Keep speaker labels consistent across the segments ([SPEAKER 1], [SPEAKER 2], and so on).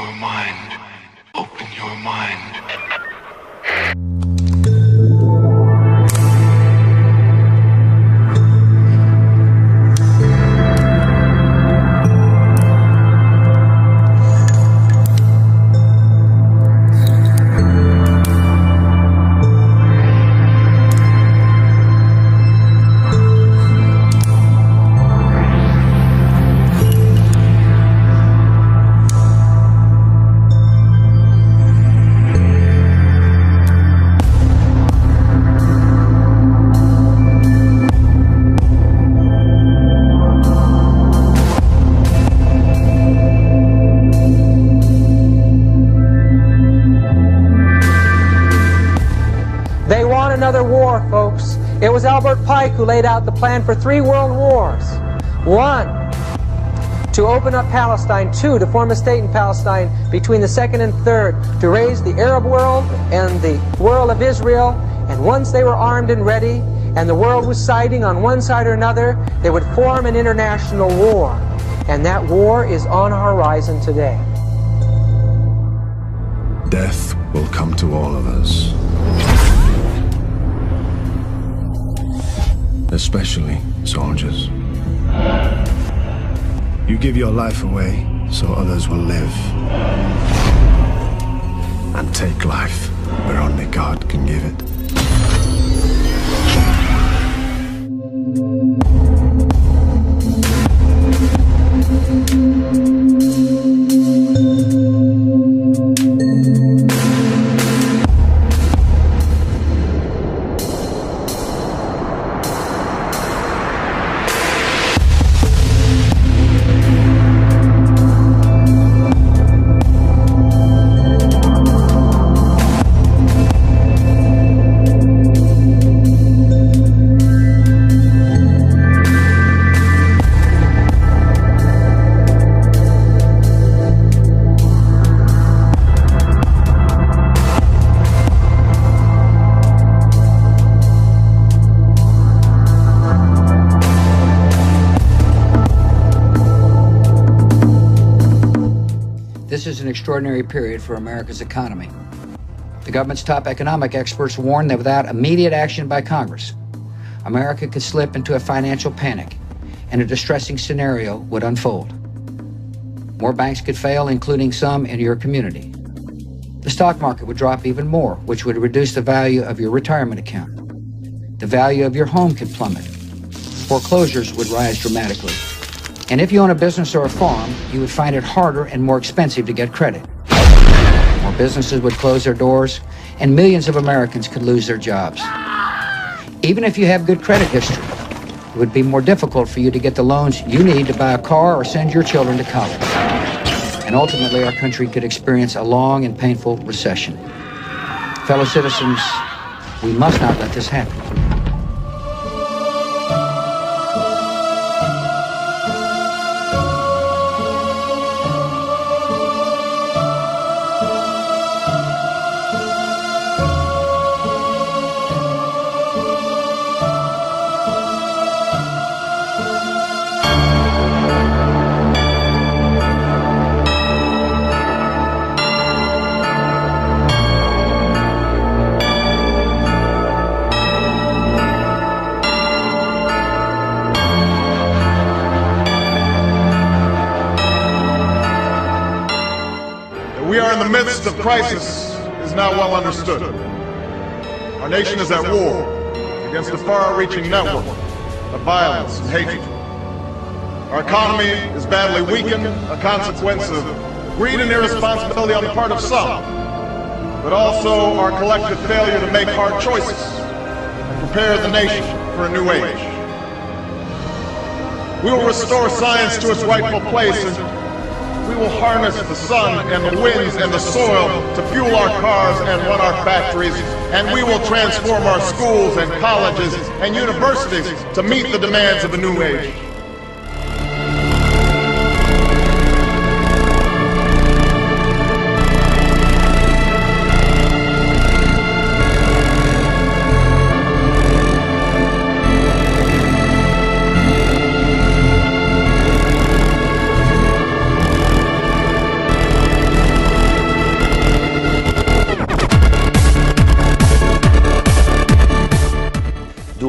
[SPEAKER 1] your mind. Open your mind.
[SPEAKER 2] Another war, folks. It was Albert Pike who laid out the plan for 3 world wars. 1, to open up Palestine. 2, to form a state in Palestine between the 2nd and 3rd, to raise the Arab world and the world of Israel. And once they were armed and ready, and the world was siding on one side or another, they would form an international war. And that war is on our horizon today.
[SPEAKER 3] Death will come to all of us. Especially soldiers. You give your life away so others will live. And take life where only God can give it.
[SPEAKER 4] This is an extraordinary period for America's economy. The government's top economic experts warn that without immediate action by Congress, America could slip into a financial panic and a distressing scenario would unfold. More banks could fail, including some in your community. The stock market would drop even more, which would reduce the value of your retirement account. The value of your home could plummet. Foreclosures would rise dramatically. And if you own a business or a farm, you would find it harder and more expensive to get credit. More businesses would close their doors, and millions of Americans could lose their jobs. Even if you have good credit history, it would be more difficult for you to get the loans you need to buy a car or send your children to college. And ultimately, our country could experience a long and painful recession. Fellow citizens, we must not let this happen.
[SPEAKER 5] We are in the midst of crisis is now well understood. Our nation is at war against a far-reaching network of violence and hatred. Our economy is badly weakened, a consequence of greed and irresponsibility on the part of some, but also our collective failure to make hard choices and prepare the nation for a new age. We will restore science to its rightful place, and we will harness the sun and the winds and the soil to fuel our cars and run our factories, and we will transform our schools and colleges and universities to meet the demands of a new age.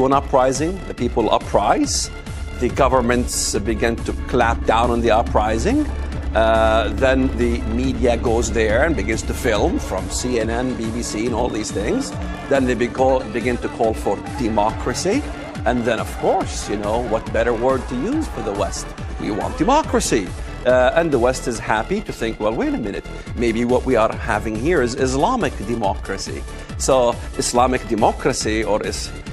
[SPEAKER 6] own uprising. The people uprise. The governments begin to clamp down on the uprising. Then the media goes there and begins to film from CNN, BBC, and all these things. Then they begin to call for democracy. And then, of course, what better word to use for the West? We want democracy. And the West is happy to think, well, wait a minute, maybe what we are having here is Islamic democracy. So Islamic democracy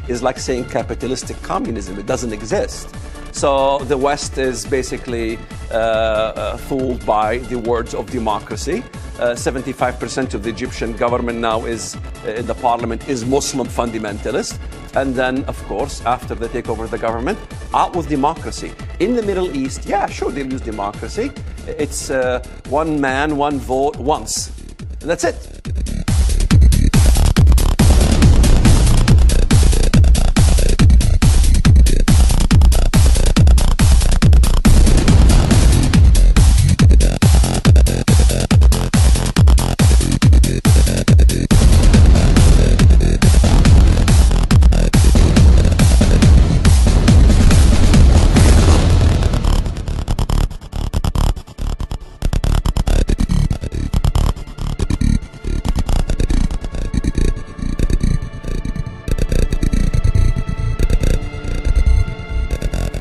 [SPEAKER 6] is like saying capitalistic communism. It doesn't exist. So the West is basically fooled by the words of democracy. 75% of the Egyptian government now is in the parliament is Muslim fundamentalist. And then, of course, after they take over the government, out with democracy. In the Middle East, yeah, sure, they'll use democracy. It's one man, one vote, once. And that's it.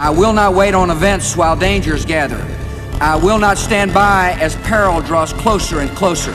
[SPEAKER 4] I will not wait on events while dangers gather. I will not stand by as peril draws closer and closer.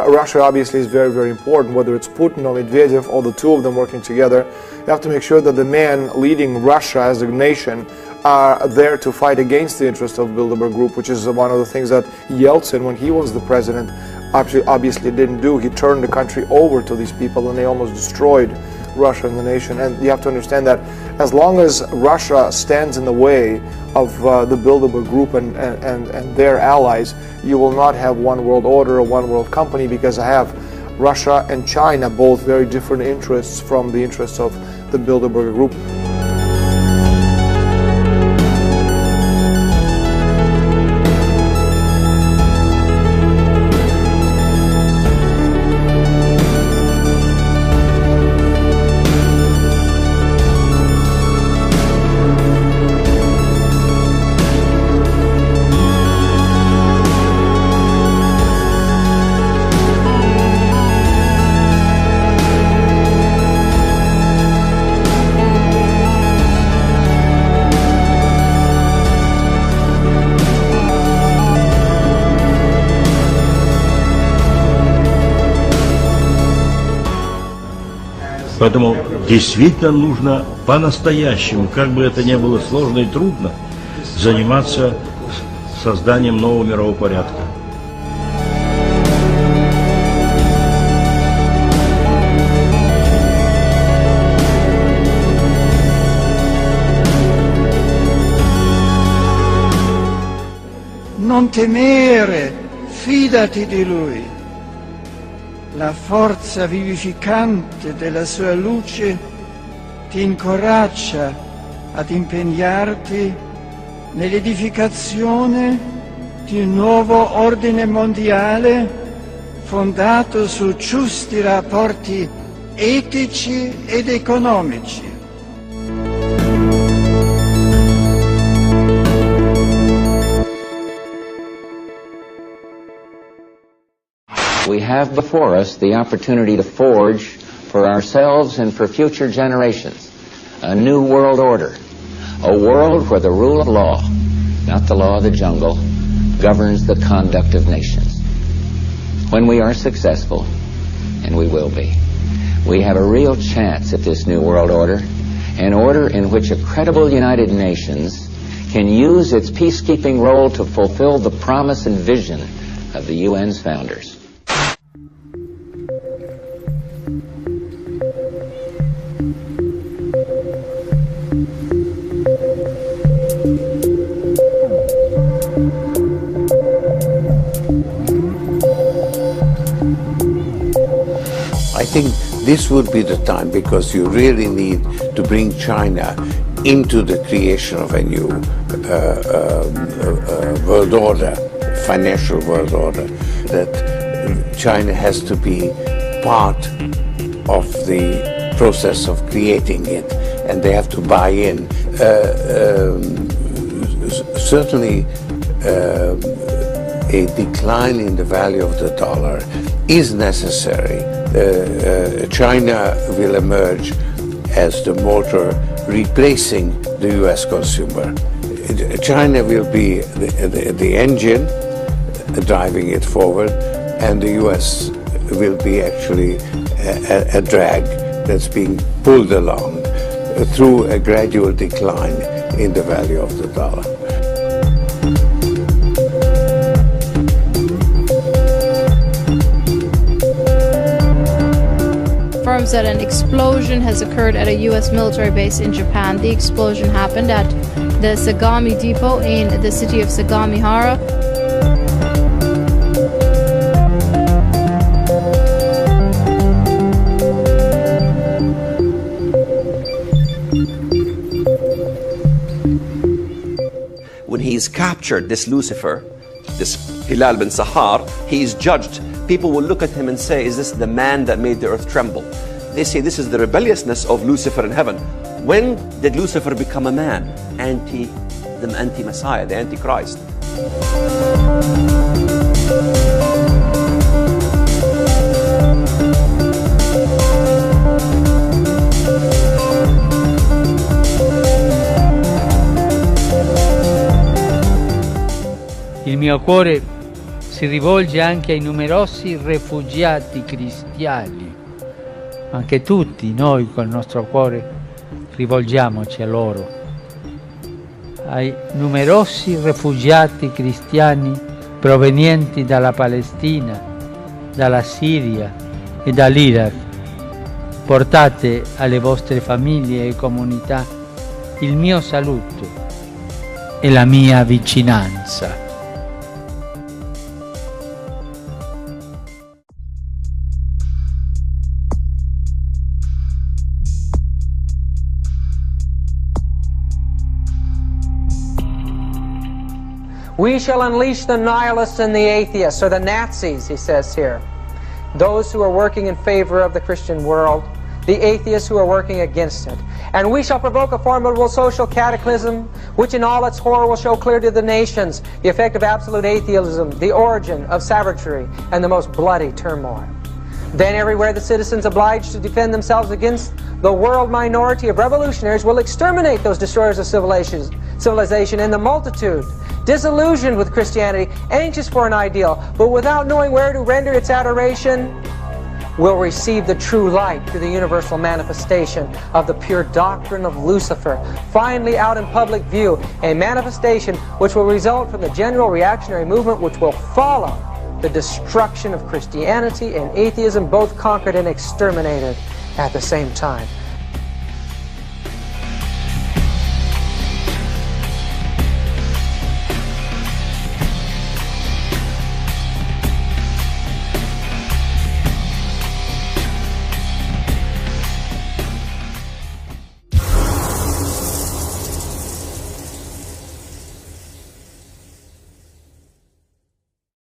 [SPEAKER 7] Russia obviously is very, very important, whether it's Putin or Medvedev or the two of them working together. You have to make sure that the men leading Russia as a nation are there to fight against the interests of Bilderberg Group, which is one of the things that Yeltsin, when he was the president, obviously didn't do. He turned the country over to these people and they almost destroyed Russia and the nation. And you have to understand that as long as Russia stands in the way of the Bilderberg Group and their allies, you will not have one world order or one world company, because I have Russia and China, both very different interests from the interests of the Bilderberg Group.
[SPEAKER 8] Поэтому действительно нужно по-настоящему, как бы это ни было сложно и трудно, заниматься созданием нового мирового порядка.
[SPEAKER 9] Non temere, fidati di Lui. La forza vivificante della sua luce ti incoraggia ad impegnarti nell'edificazione di un nuovo ordine mondiale fondato su giusti rapporti etici ed economici.
[SPEAKER 10] have before us the opportunity to forge for ourselves and for future generations a new world order, a world where the rule of law, not the law of the jungle, governs the conduct of nations. When we are successful, and we will be, we have a real chance at this new world order, an order in which a credible United Nations can use its peacekeeping role to fulfill the promise and vision of the UN's founders.
[SPEAKER 11] I think this would be the time, because you really need to bring China into the creation of a new world order, financial world order, that China has to be part of the process of creating it, and they have to buy in. Certainly a decline in the value of the dollar is necessary. China will emerge as the motor replacing the US consumer. China will be the engine driving it forward, and the US will be actually a drag that's being pulled along through a gradual decline in the value of the dollar.
[SPEAKER 12] Confirms that an explosion has occurred at a U.S. military base in Japan. The explosion happened at the Sagami Depot in the city of Sagamihara.
[SPEAKER 6] When he's captured, this Lucifer, this Hilal bin Sahar, he's judged. People will look at him and say, is this the man that made the earth tremble? They say this is the rebelliousness of Lucifer in heaven. When did Lucifer become a man? The anti-Messiah, the Antichrist.
[SPEAKER 13] Il mio cuore si rivolge anche ai numerosi rifugiati cristiani. Anche tutti noi col nostro cuore rivolgiamoci a loro. Ai numerosi rifugiati cristiani provenienti dalla Palestina, dalla Siria e dall'Iraq. Portate alle vostre famiglie e comunità il mio saluto e la mia vicinanza.
[SPEAKER 2] We shall unleash the nihilists and the atheists, or the Nazis, he says here. Those who are working in favor of the Christian world, the atheists who are working against it. And we shall provoke a formidable social cataclysm, which in all its horror will show clear to the nations the effect of absolute atheism, the origin of savagery, and the most bloody turmoil. Then everywhere the citizens obliged to defend themselves against the world minority of revolutionaries will exterminate those destroyers of civilization, and the multitude, disillusioned with Christianity, anxious for an ideal, but without knowing where to render its adoration, will receive the true light through the universal manifestation of the pure doctrine of Lucifer, finally out in public view, a manifestation which will result from the general reactionary movement which will follow the destruction of Christianity and atheism, both conquered and exterminated at the same time.